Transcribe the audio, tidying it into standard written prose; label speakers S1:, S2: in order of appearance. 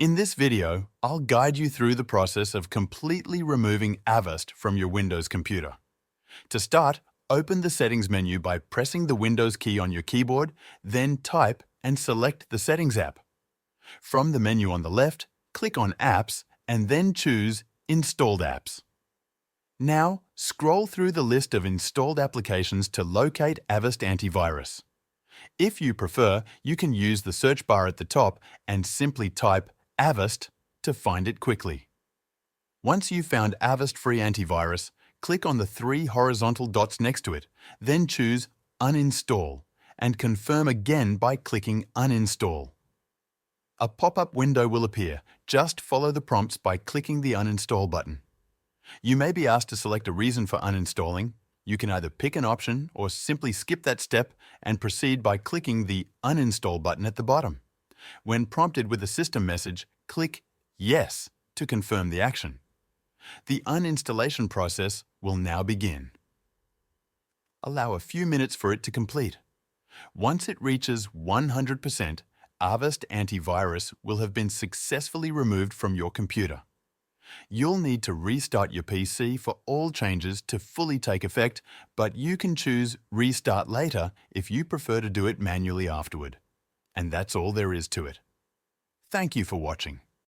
S1: In this video, I'll guide you through the process of completely removing Avast from your Windows computer. To start, open the Settings menu by pressing the Windows key on your keyboard, then type and select the Settings app. From the menu on the left, click on Apps and then choose Installed Apps. Now, scroll through the list of installed applications to locate Avast Antivirus. If you prefer, you can use the search bar at the top and simply type Avast to find it quickly. Once you've found Avast Free Antivirus, click on the three horizontal dots next to it, then choose Uninstall and confirm again by clicking Uninstall. A pop-up window will appear. Just follow the prompts by clicking the Uninstall button. You may be asked to select a reason for uninstalling. You can either pick an option or simply skip that step and proceed by clicking the Uninstall button at the bottom. When prompted with a system message, click Yes to confirm the action. The uninstallation process will now begin. Allow a few minutes for it to complete. Once it reaches 100%, Avast Antivirus will have been successfully removed from your computer. You'll need to restart your PC for all changes to fully take effect, but you can choose Restart Later if you prefer to do it manually afterward. And that's all there is to it. Thank you for watching.